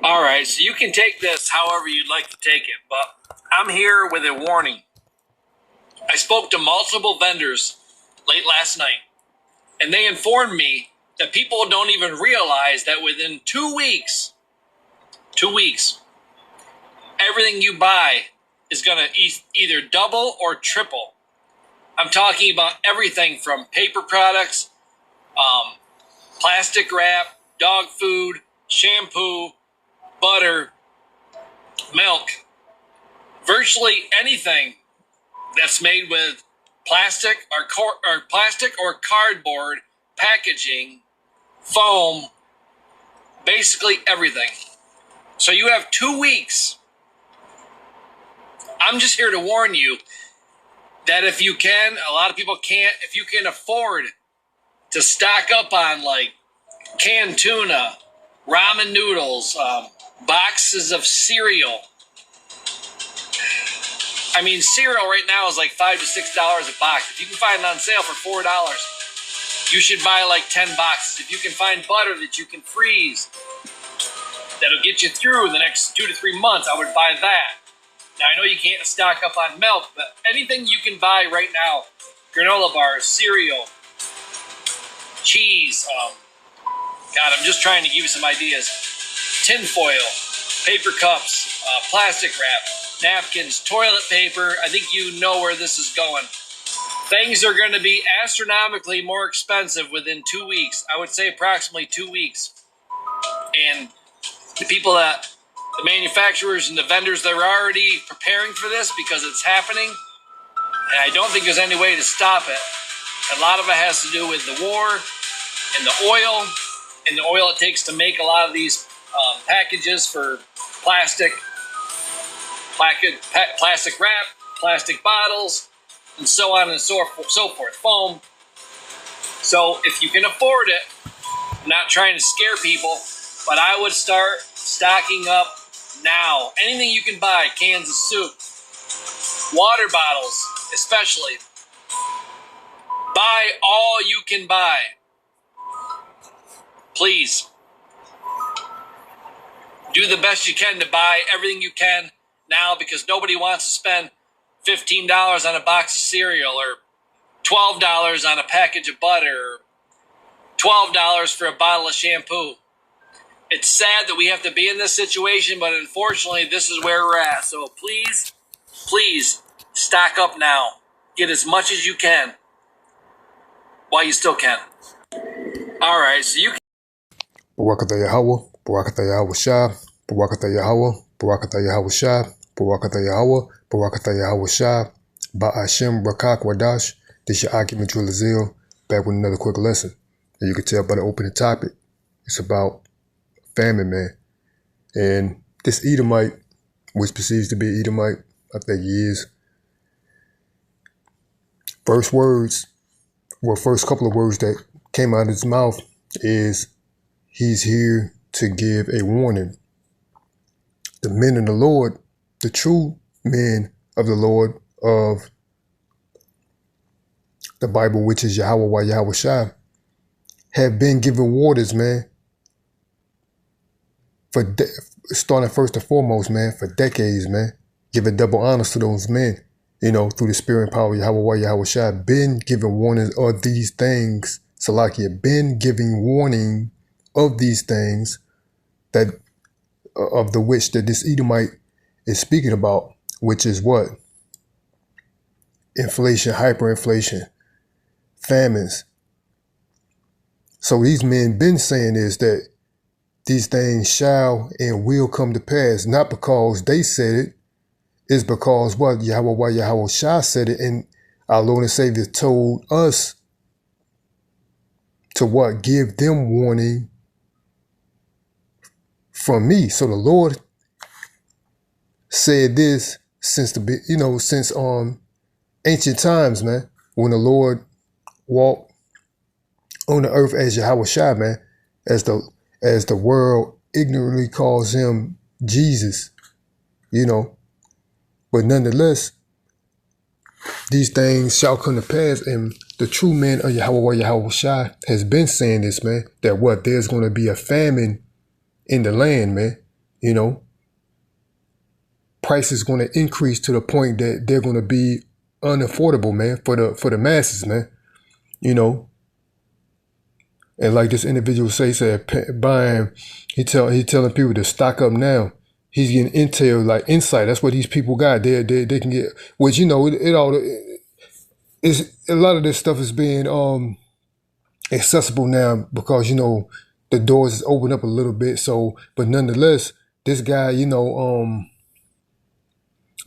All right, so you can take this however you'd like to take it, but I'm here with a warning. I spoke to multiple vendors late last night, and they informed me that people don't even realize that within 2 weeks, everything you buy is going to either double or triple. I'm talking about everything from paper products, plastic wrap, dog food, shampoo, butter, milk, virtually anything that's made with plastic or cardboard packaging, foam, basically everything. So you have 2 weeks. I'm just here to warn you that if you can, a lot of people can't, if you can afford to stock up on like canned tuna, ramen noodles, boxes of cereal. I mean, cereal right now is like $5 to $6 a box. If you can find it on sale for $4, you should buy like 10 boxes. If you can find butter that you can freeze, that'll get you through the next 2 to 3 months, I would buy that. Now, I know you can't stock up on milk, but anything you can buy right now, granola bars, cereal, cheese, God, I'm just trying to give you some ideas. Tin foil, paper cups, plastic wrap, napkins, toilet paper. I think you know where this is going. Things are going to be astronomically more expensive within 2 weeks. I would say approximately 2 weeks. And the manufacturers and the vendors, they're already preparing for this because it's happening. And I don't think there's any way to stop it. A lot of it has to do with the war and the oil it takes to make a lot of these packages for plastic wrap, plastic bottles, and so on and so forth, foam. So if you can afford it, I'm not trying to scare people, but I would start stocking up now. Anything you can buy, cans of soup, water bottles especially. Buy all you can buy. Please. Do the best you can to buy everything you can now because nobody wants to spend $15 on a box of cereal or $12 on a package of butter or $12 for a bottle of shampoo. It's sad that we have to be in this situation, but unfortunately, this is where we're at. So please stock up now. Get as much as you can while you still can. All right, so you can. Barakatah Yahweh, Barakatah Yahweh Shah, Barakatah Yahweh, Barakatah Yahweh Shah, Barakatah Yahweh, Barakatah Yahweh Shah, Ba'ashem Rakak Wadash. This your Akim Drillazil, back with another quick lesson. And you can tell by the opening topic, it's about famine, man. And this Edomite, which perceives to be Edomite, I think he is. First couple of words that came out of his mouth is, he's here to give a warning. The men of the Lord, the true men of the Lord of the Bible, which is Yahweh Yahweh Shai, have been given waters, man. Starting first and foremost, man, for decades, man. Giving double honors to those men, through the spirit and power of Yahweh Yahweh Shai, been giving warnings of these things. Salakia, been giving warning of these things that of the which that this Edomite is speaking about, which is what? Inflation, hyperinflation, famines. So these men been saying is that these things shall and will come to pass, not because they said it, it's because what? Yahweh Shai said it, and our Lord and Savior told us to what? Give them warning from me. So the Lord said this since ancient times, man, when the Lord walked on the earth as Yahweh Shai, man, as the world ignorantly calls him Jesus, but nonetheless, these things shall come to pass, and the true men of Yahweh Shai has been saying this, man, that there's going to be a famine in the land, man. you know, price is going to increase to the point that they're going to be unaffordable, man, for the masses, man. You know, and like this individual said buying, he telling people to stock up now. He's getting intel, like insight. That's what these people got. They can get, which, you know, it all is, a lot of this stuff is being accessible now because, you know, the doors is open up a little bit. So, but nonetheless, this guy, you know,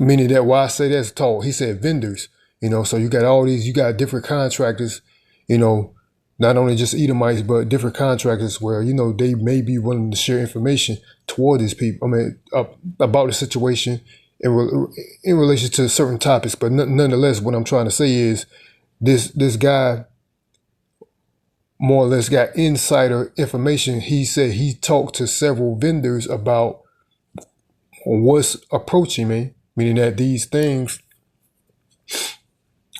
meaning that why I say that's tall. He said vendors, you know, so you got all these, you got different contractors, you know, not only just Edomites, but different contractors where, you know, they may be willing to share information toward these people. I mean, about the situation in relation to certain topics. But nonetheless, what I'm trying to say is this guy more or less got insider information. He said he talked to several vendors about what's approaching me, meaning that these things,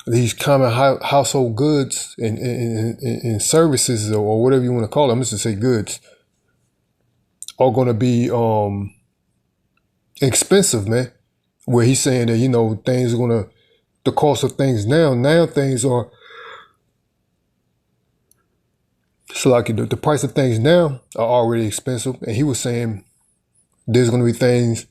these common household goods and services or whatever you want to call them, let's just say goods, are going to be expensive, man. Where he's saying that, you know, things are going to, the cost of things now things are, so like the price of things now are already expensive. And he was saying there's going to be things,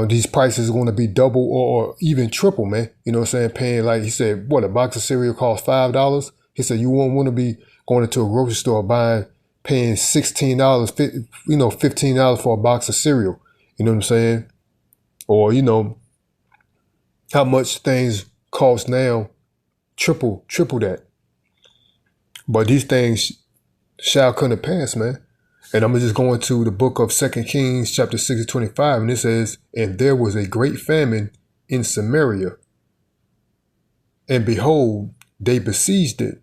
these prices are going to be double or even triple, man. You know what I'm saying? Paying, like he said, what, a box of cereal costs $5. He said you won't want to be going into a grocery store paying $16, you know, $15 for a box of cereal. You know what I'm saying? Or, you know, how much things cost now, triple that. But these things shall come to pass, man. And I'm just going to the book of 2 Kings, chapter 6-25, and it says, and there was a great famine in Samaria. And behold, they besieged it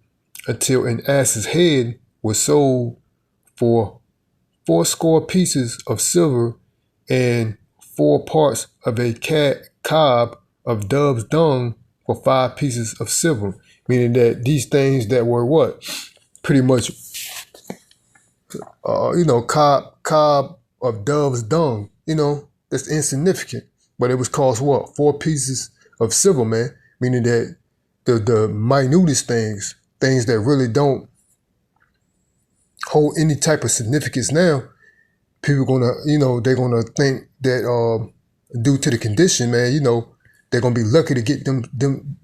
until an ass's head was sold for 80 pieces of silver and 4 parts of a cob of dove's dung for 5 pieces of silver. Meaning that these things that were what? Pretty much, you know, cob of dove's dung, you know, that's insignificant. But it was cost what? 4 pieces of silver, man. Meaning that the minutest things that really don't hold any type of significance now, people gonna, you know, they're gonna think that due to the condition, man, you know, they're gonna be lucky to get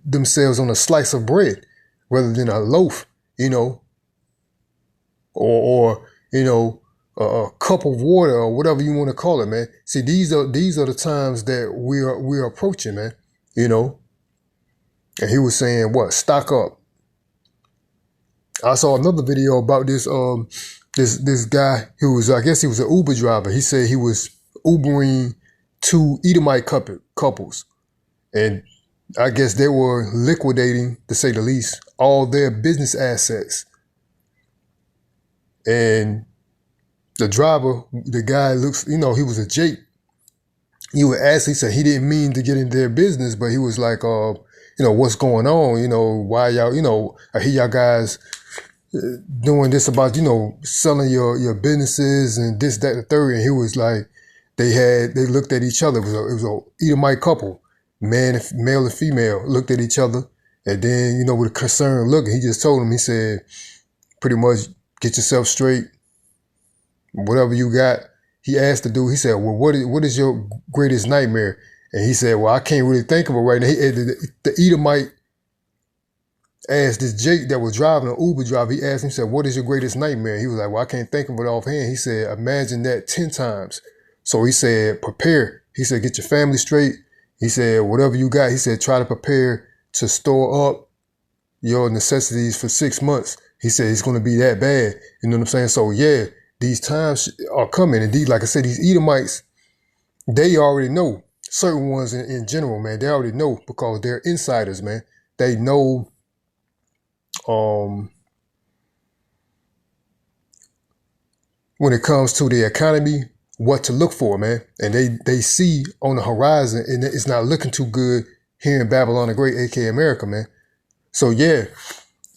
themselves on a slice of bread rather than a loaf, you know, or you know, a cup of water or whatever you want to call it, man. See, these are the times that we're approaching, man. You know, and he was saying what? Stock up. I saw another video about this this guy who was, I guess he was an Uber driver. He said he was Ubering 2 Edomite couples, and I guess they were liquidating, to say the least, all their business assets. And the driver, the guy looks, you know, he was a Jake. You would ask, he said he didn't mean to get in their business, but he was like, you know, what's going on? You know, why y'all, you know, I hear y'all guys doing this about, you know, selling your businesses and this, that, and the third. And he was like, they looked at each other. It was a Edomite couple, male and female, looked at each other. And then, you know, with a concerned look, he just told him, he said, pretty much, get yourself straight. Whatever you got. He asked the dude, he said, well, what is your greatest nightmare? And he said, well, I can't really think of it right now. The Edomite asked this Jake that was driving, an Uber driver, he asked him, he said, what is your greatest nightmare? He was like, well, I can't think of it offhand. He said, imagine that 10 times. So he said, prepare. He said, get your family straight. He said, whatever you got, he said, try to prepare to store up your necessities for 6 months. He said it's going to be that bad. You know what I'm saying? So yeah, these times are coming. And these, like I said, these Edomites, they already know. Certain ones in general, man, they already know because they're insiders, man. They know when it comes to the economy, what to look for, man. And they see on the horizon, and it's not looking too good here in Babylon the Great, aka America, man. So yeah.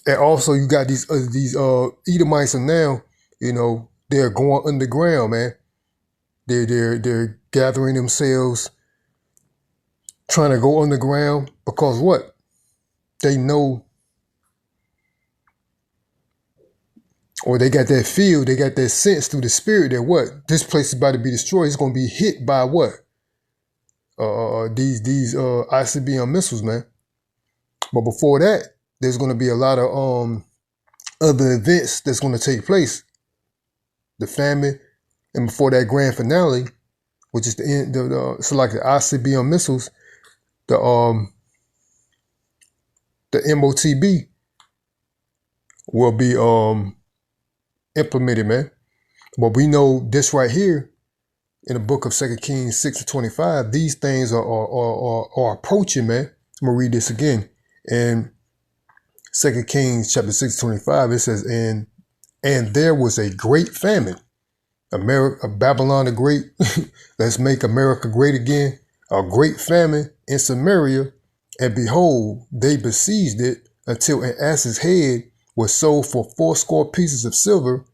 And also you got these Edomites, and now, you know, they're going underground, man. They're gathering themselves, trying to go underground because what? They know, or they got that feel, they got that sense through the spirit that what? This place is about to be destroyed. It's going to be hit by what? These ICBM missiles, man. But before that, there's going to be a lot of other events that's going to take place. The famine, and before that grand finale, which is the end. So like the ICBM missiles, the MOTB will be implemented, man. But we know this right here in the book of 2 Kings 6:25. These things are approaching, man. I'm gonna read this again. In 2 Kings chapter 6:25, it says, and there was a great famine. Babylon the Great, let's make America great again. A great famine in Samaria, and behold, they besieged it until an ass's head was sold for 80 pieces of silver,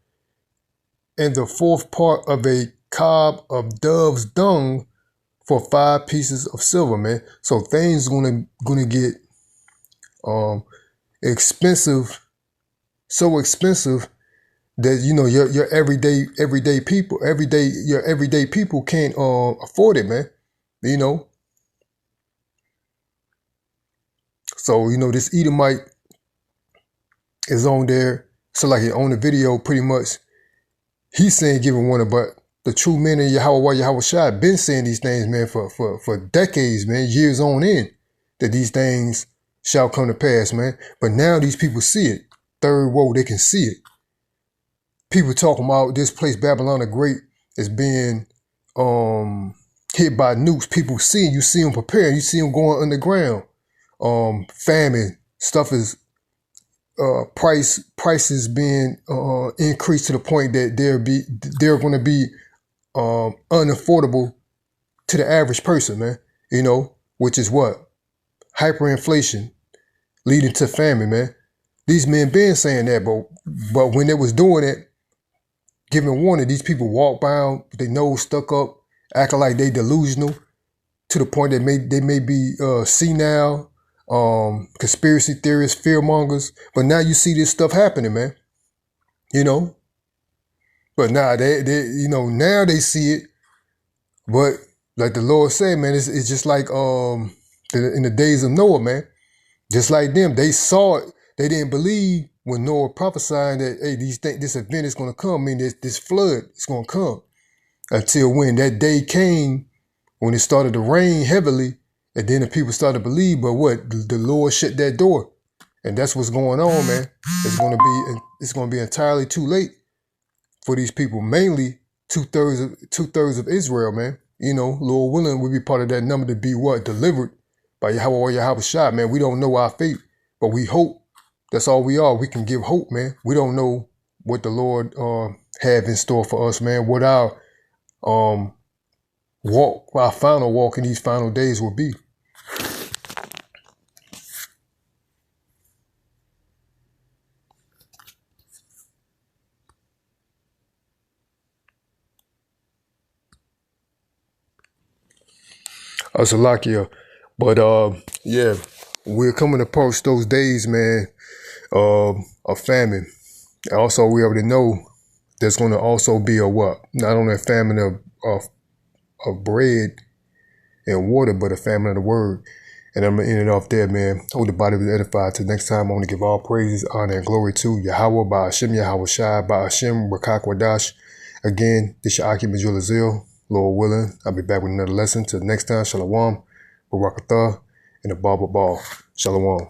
and the fourth part of a cob of dove's dung for 5 pieces of silver, man. So things gonna get expensive, so expensive that your everyday people can't afford it, man. So this Edomite is on there. So like on the video, pretty much he's saying giving warning, but the true men of Yahweh Shai been saying these things, man, for decades, man, years on end, that these things shall come to pass, man. But now these people see it. Third world, they can see it. People talking about this place, Babylon the Great, is being hit by nukes. People seeing, you see them preparing, you see them going underground. Famine, stuff is prices being increased to the point that they're going to be unaffordable to the average person, man. Which is what? Hyperinflation leading to famine, man. These men been saying that, but when they was doing it, giving warning, these people walk by with their nose stuck up, acting like they delusional, to the point that they may be senile, conspiracy theorists, fearmongers. But now you see this stuff happening, man. But now now they see it. But like the Lord said, man, it's just like in the days of Noah, man. Just like them, they saw it. They didn't believe when Noah prophesying that, hey, this event is going to come. I mean, this flood is going to come. Until when that day came, when it started to rain heavily, and then the people started to believe. But what? The Lord shut that door. And that's what's going on, man. It's going to be entirely too late for these people. Mainly two-thirds of Israel, man. Lord willing, we'll be part of that number to be what? Delivered by Yahweh Shai, man. We don't know our fate, but we hope. That's all we are. We can give hope, man. We don't know what the Lord have in store for us, man. What our final walk in these final days will be. Salakia. But yeah, we're coming to approach those days, man, of famine. Also, we already know there's going to also be a what? Not only a famine of bread and water, but a famine of the word. And I'm going to end it off there, man. Hope the body was edified. Till next time, I want to give all praises, honor, and glory to Yahweh, Ba'ashem Yahweh Shai, Ba'ashem Rakak Wadash. Again, this your Aki Majulazil. Lord willing, I'll be back with another lesson. Till next time, Shalom, Barakatah, and the Baba Ball. Shalom.